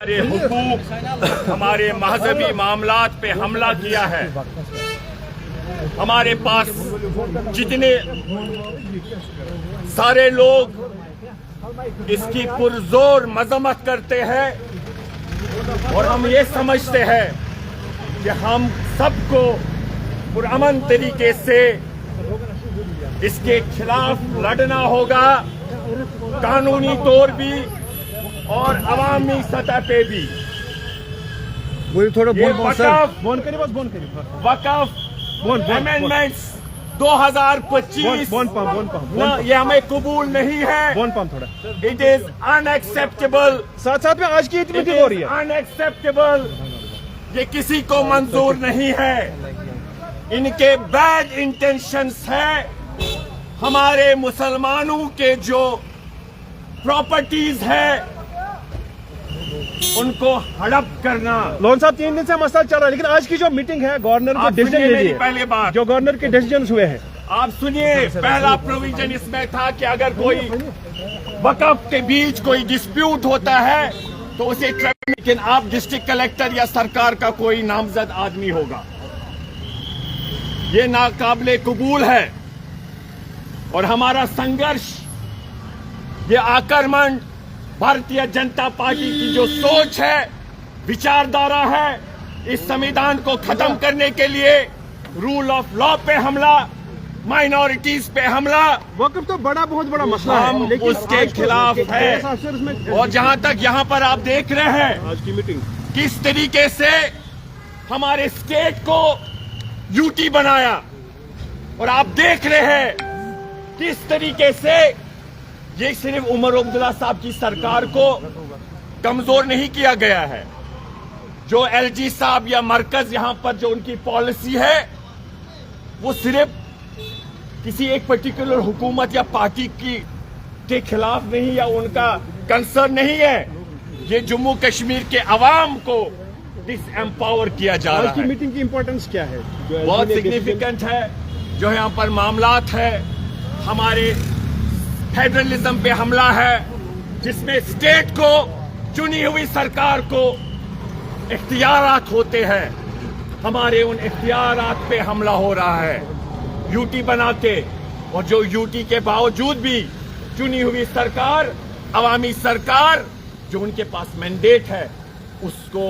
ہمارے حقوق ہمارے مذہبی معاملات پہ حملہ کیا ہے. ہمارے پاس جتنے سارے لوگ اس کی پرزور مذمت کرتے ہیں اور ہم یہ سمجھتے ہیں کہ ہم سب کو پرامن طریقے سے اس کے خلاف لڑنا ہوگا، قانونی طور بھی اور عوامی سطح پہ بھی. وقف امینڈمنٹس 2025 یہ ہمیں قبول نہیں ہے. It is unacceptable. ساتھ میں آج کی میٹنگ ہو رہی ہے. انایکسیپٹیبل. یہ کسی کو منظور نہیں ہے. ان کے بیڈ انٹینشنز ہے ہمارے مسلمانوں کے جو پراپرٹیز ہے ان کو ہڑپ کرنا. لون صاحب 3 دن سے مسئلہ چل رہا ہے، لیکن آج کی جو میٹنگ ہے گورنر کو ڈیسیژن لے لیا. پہلے بات جو گورنر کے ڈیسیژنز ہوئے ہیں آپ سنیے. پہلا پروویژن اس میں تھا کہ اگر کوئی وقف کے بیچ کوئی ڈسپیوٹ ہوتا ہے تو اسے لیکن آپ ڈسٹرکٹ کلیکٹر یا سرکار کا کوئی نامزد آدمی ہوگا. یہ ناقابل قبول ہے اور ہمارا سنگرش یہ آکرمن بھارتیہ جنتا پارٹی کی جو سوچ ہے، وچاردھارا ہے، اس سمویدھان کو ختم کرنے کے لیے رول آف لا پہ حملہ، مائنورٹیز پہ حملہ، وقف تو بہت بڑا مسئلہ ہے ہم اس کے خلاف ہے. اور جہاں تک یہاں پر آپ دیکھ رہے ہیں آج کی میٹنگ کس طریقے سے ہمارے اسٹیٹ کو یو ٹی بنایا، اور آپ دیکھ رہے ہیں کس طریقے سے یہ صرف عمر عبداللہ صاحب کی سرکار کو کمزور نہیں کیا گیا ہے. جو ایل جی صاحب یا مرکز یہاں پر جو ان کی پالیسی ہے وہ صرف کسی ایک پرٹیکولر حکومت یا پارٹی کے خلاف نہیں یا ان کا کنسرن نہیں ہے. یہ جموں کشمیر کے عوام کو ڈس ایمپاور کیا جا رہا ہے. آج کی میٹنگ کی امپورٹنس کیا ہے؟ بہت سگنیفیکنٹ ہے. جو یہاں پر معاملات ہے ہمارے فیڈرلزم پہ حملہ ہے، جس میں اسٹیٹ کو چنی ہوئی سرکار کو اختیارات ہوتے ہیں. ہمارے ان اختیارات پہ حملہ ہو رہا ہے یو ٹی بنا کے. اور جو یو ٹی کے باوجود بھی چنی ہوئی سرکار، عوامی سرکار جو ان کے پاس مینڈیٹ ہے اس کو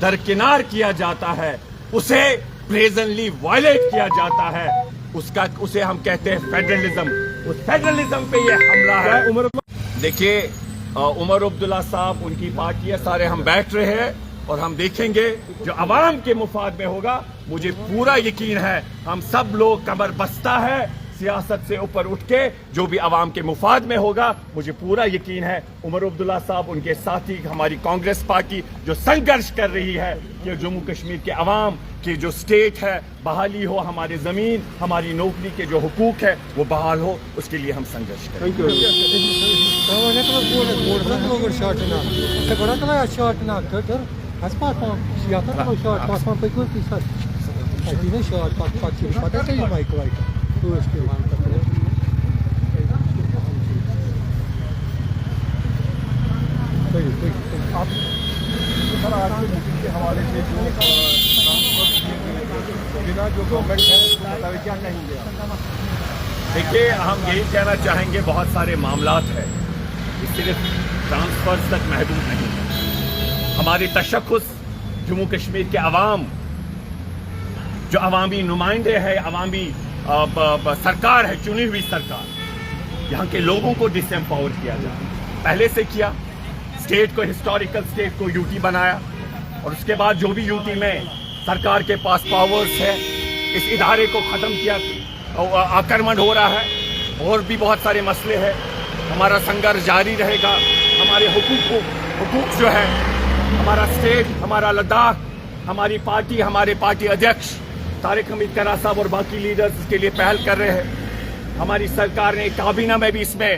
درکنار کیا جاتا ہے، اسے بریزنلی وائلیٹ کیا جاتا ہے. اسے ہم کہتے ہیں فیڈرلزم. اس فیڈرلزم پہ یہ حملہ ہے. دیکھیے عمر عبداللہ صاحب، ان کی پارٹی ہے، سارے ہم بیٹھ رہے ہیں اور ہم دیکھیں گے جو عوام کے مفاد میں ہوگا. مجھے پورا یقین ہے ہم سب لوگ کمر بستہ ہے سیاست سے اوپر اٹھ کے جو بھی عوام کے مفاد میں ہوگا. مجھے پورا یقین ہے عمر عبداللہ صاحب، ان کے ساتھی، ہماری کانگریس پارٹی جو سنگرش کر رہی ہے کہ جموں کشمیر کے عوام کی جو اسٹیٹ ہے بحالی ہو، ہماری زمین، ہماری نوکری کے جو حقوق ہے وہ بحال ہو، اس کے لیے ہم سنگرش کریں. دیکھیے ہم یہی کہنا چاہیں گے بہت سارے معاملات ہیں، یہ صرف ٹرانسفر تک محدود نہیں ہے. ہماری تشخص جموں کشمیر کے عوام جو عوامی نمائندے ہیں، عوامی سرکار ہے، چنی ہوئی سرکار، یہاں کے لوگوں کو ڈس ایمپاور کیا جائے. پہلے سے کیا، اسٹیٹ کو ہسٹوریکل اسٹیٹ کو یو ٹی بنایا، اور اس کے بعد جو بھی یو ٹی میں سرکار کے پاس پاورز ہے اس ادارے کو ختم کیا. آکرمن ہو رہا ہے، اور بھی بہت سارے مسئلے ہیں. ہمارا سنگرش جاری رہے گا. ہمارے حقوق جو ہے، ہمارا اسٹیٹ، ہمارا لداخ، ہماری پارٹی، ہمارے پارٹی ادھیکش طارق حمید کرا صاحب اور باقی لیڈرز اس کے لیے پہل کر رہے ہیں. ہماری سرکار نے کابینہ میں بھی اس میں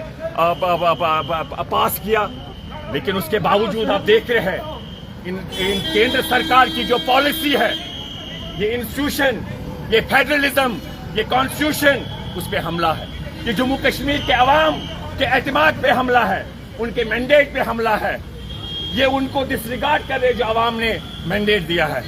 پاس کیا، لیکن اس کے باوجود آپ دیکھ رہے ہیں ان کیندر سرکار کی جو پالیسی ہے، یہ انسٹیٹیوشن، یہ فیڈرلزم، یہ کانسٹیٹیوشن، اس پہ حملہ ہے. یہ جموں کشمیر کے عوام کے اعتماد پہ حملہ ہے، ان کے مینڈیٹ پہ حملہ ہے. ये उनको डिसरिगार्ड कर रहे जो आवाम ने मैंडेट दिया है।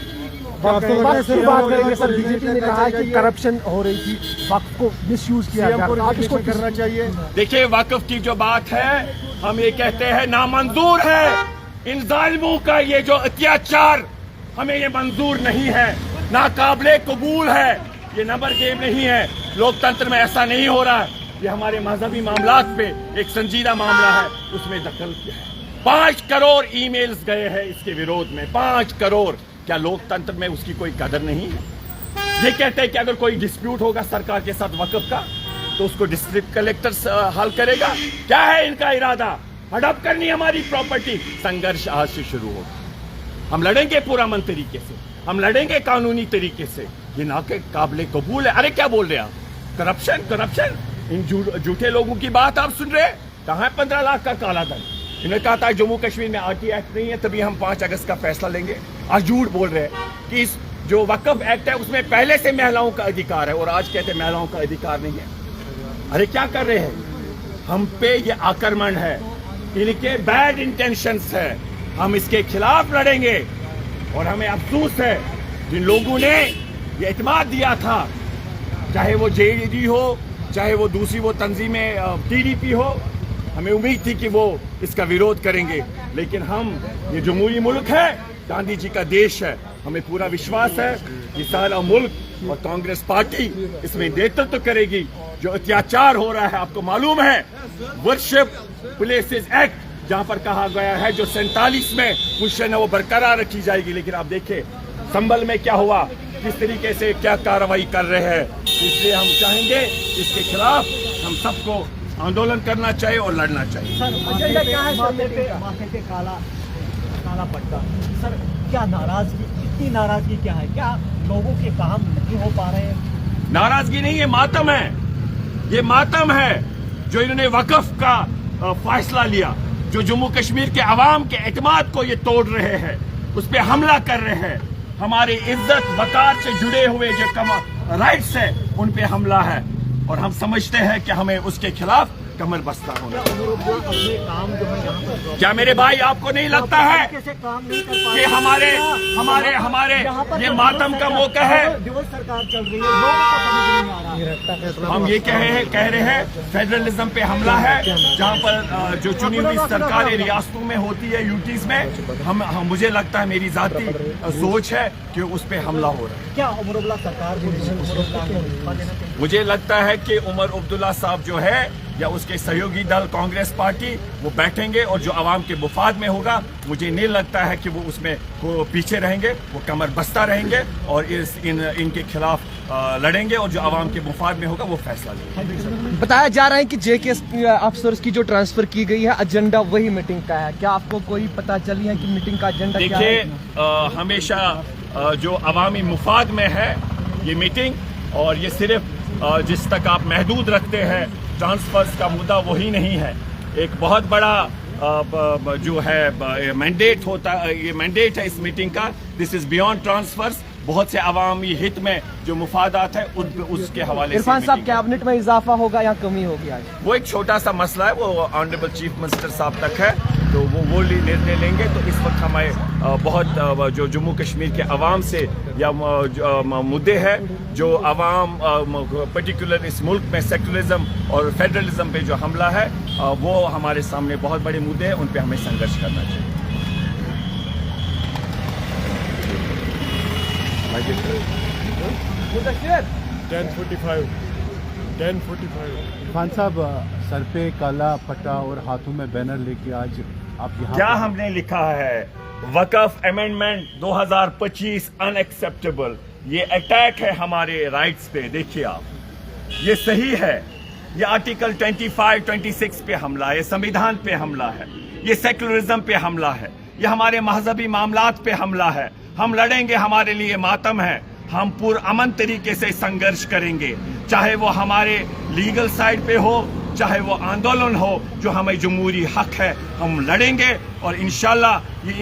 बात करेंगे सर, बीजेपी ने कहा है कि करप्शन हो रही थी, वक्फ को मिसयूज किया जा रहा है, आप इसको करना चाहिए। देखिए, वक्फ की जो बात है, हम ये कहते हैं नामंजूर है। इन जालिमों का ये जो अत्याचार, हमें ये मंजूर नहीं है, नाकाबिले कबूल है। ये नंबर गेम नहीं है, लोकतंत्र में ऐसा नहीं हो रहा है। ये हमारे मजहबी मामलात पे एक संजीदा मामला है, उसमें दखल किया है। 5 करोड़ ईमेल्स गए हैं इसके विरोध में, 5 करोड़। क्या लोकतंत्र में उसकी कोई कदर नहीं है? ये कहते हैं कि अगर कोई डिस्प्यूट होगा सरकार के साथ वक्फ का, तो उसको डिस्ट्रिक्ट कलेक्टर हल करेगा। क्या है इनका इरादा? हड़प करनी हमारी प्रॉपर्टी। संघर्ष आज से शुरू होगा। हम लड़ेंगे पुरअमन तरीके से, हम लड़ेंगे कानूनी तरीके से। ये ना के काबिले कबूल है। अरे क्या बोल रहे हैं आप? करप्शन, करप्शन, इन झूठे लोगों की बात आप सुन रहे हैं? कहाँ है 15 लाख का काला धन? इन्होंने कहा था जम्मू कश्मीर में आरटी एक्ट नहीं है, तभी हम 5 अगस्त का फैसला लेंगे। आज झूठ बोल रहे हैं कि इस जो वक्फ एक्ट है उसमें पहले से महिलाओं का अधिकार है, और आज कहते हैं महिलाओं का अधिकार नहीं है। अरे क्या कर रहे हैं? हम पे ये आक्रमण है, इनके बैड इंटेंशंस है। हम इसके खिलाफ लड़ेंगे। और हमें अफसोस है जिन लोगों ने ये इत्मीनान दिया था, चाहे वो जेडी हो, चाहे वो दूसरी वो तंजीमें टीडीपी हो, हमें उम्मीद थी कि वो इसका विरोध करेंगे। लेकिन हम, ये जमहूरी मुल्क है, गांधी जी का देश है, हमें पूरा विश्वास है कि सारा मुल्क और कांग्रेस पार्टी इसमें नेतृत्व करेगी। जो अत्याचार हो रहा है, आपको मालूम है वर्शिप प्लेसेस एक्ट जहां पर कहा गया है जो 47 में पोजीशन है वो बरकरार रखी जाएगी। लेकिन आप देखें संभल में क्या हुआ, किस तरीके से क्या कार्रवाई कर रहे हैं। इसलिए हम चाहेंगे इसके खिलाफ हम सबको आंदोलन करना चाहिए और लड़ना चाहिए। एजेंडा क्या है? माथे पे काला पट्टा। सर, क्या नाराजगी, इतनी नाराजगी क्या है? क्या लोगों के काम नहीं हो पा रहे हैं? नाराजगी नहीं, ये मातम है। ये मातम है जो इन्होंने वक्फ का फैसला लिया, जो जम्मू कश्मीर के अवाम के एतमाद को ये तोड़ रहे हैं, उस पर हमला कर रहे हैं। हमारी इज्जत वकार से जुड़े हुए जो राइट्स है उन पे हमला है, और हम समझते हैं कि हमें उसके खिलाफ कमर बस्ता होना। अपने काम जो है यहाँ पर क्या मेरे भाई आपको नहीं लगता है काम नहीं कर पा कि हमारे ये मातम का मौका है? दिवस सरकार चल रही है, लोगों को समझ नहीं आ रहा। हम ये कह रहे हैं फेडरलिज्म पे हमला है, जहाँ पर जो चुनी हुई सरकारें रियासतों में होती है, यूटीज में, हम मुझे लगता है, मेरी जाती सोच है कि उस पे हमला हो रहा है। क्या उमर अब्दुल्ला सरकार को इस्तीफा देना चाहिए? मुझे लगता है कि उमर अब्दुल्ला साहब जो है या उसके सहयोगी दल कांग्रेस पार्टी वो बैठेंगे, और जो आवाम के मुफाद में होगा, मुझे नहीं लगता है कि वो उसमें पीछे रहेंगे। वो कमर बस्ता रहेंगे और इनके खिलाफ लड़ेंगे, और जो आवाम के मुफाद में होगा वो फैसला लेंगे। बताया जा रहा है कि जेके अफसर्स की जो ट्रांसफर की गई है, एजेंडा वही मीटिंग का है। क्या आपको कोई पता चली है कि मीटिंग का एजेंडा क्या है? देखिए, हमेशा जो अवामी मुफाद में है ये मीटिंग, और ये सिर्फ जिस तक आप महदूद रखते हैं ट्रांसफर्स का मुद्दा वही नहीं है। एक बहुत बड़ा जो है मैंडेट होता है, ये मैंडेट है इस मीटिंग का। This is beyond transfers. बहुत से अवामी हित में जो मुफादात है उसके हवाले से इरफान साहब, कैबिनेट में इजाफा होगा या कमी होगी आज? वो एक छोटा सा मसला है, वो ऑनरेबल चीफ मिनिस्टर साहब तक है, तो वो निर्णय लेंगे। तो इस वक्त हमें बहुत जो जम्मू कश्मीर के अवाम से या मुद्दे हैं, जो अवाम पर्टिकुलर इस मुल्क में सेकुलरिज्म और फेडरलिज्म पे जो हमला है, वो हमारे सामने बहुत बड़े मुद्दे हैं, उन पे हमें संघर्ष करना चाहिए। खान साहब, सर पे काला पट्टा और हाथों में बैनर लेके आज आप यहाँ क्या हमने लिखा है? वक्फ अमेंडमेंट 2025 अनएक्सेप्टेबल। ये अटैक है हमारे राइट्स पे। देखिए आप, ये सही है, ये आर्टिकल 25, 26 पे हमला है, ये संविधान पे हमला है, ये सेकुलरिज्म पे हमला है, ये हमारे मजहबी मामलात पे हमला है। हम लड़ेंगे, हमारे लिए मातम है। हम पुरअमन तरीके से संघर्ष करेंगे, चाहे वो हमारे लीगल साइड पे हो, चाहे वो आंदोलन हो, जो हमें जमहूरी हक है, हम लड़ेंगे। और इंशाल्लाह ये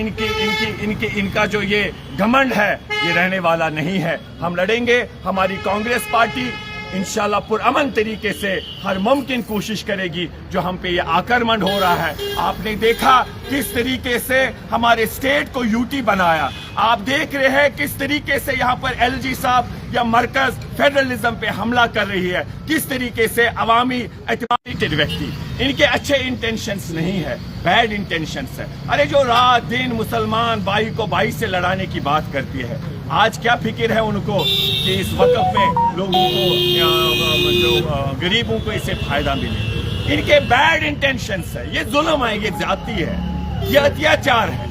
इनका जो ये घमंड है, ये रहने वाला नहीं है। हम लड़ेंगे। हमारी कांग्रेस पार्टी इंशाल्लाह पुरअमन तरीके से हर मुमकिन कोशिश करेगी। जो हम पे ये आक्रमण हो रहा है, आपने देखा किस तरीके से हमारे स्टेट को यूटी बनाया, आप देख रहे हैं किस तरीके से यहाँ पर एलजी साहब या मरकज फेडरलिज्म पे हमला कर रही है, किस तरीके से अवामी एतमादी व्यक्ति, इनके अच्छे इंटेंशंस नहीं है, बैड इंटेंशंस है। अरे जो रात दिन मुसलमान भाई को भाई से लड़ाने की बात करती है, आज क्या फिक्र है उनको कि इस वक़्त में लोगों को जो गरीबों को इससे फायदा मिले। इनके बैड इंटेंशंस है, ये जुल्म है, ये ज्यादती है, ये अत्याचार है।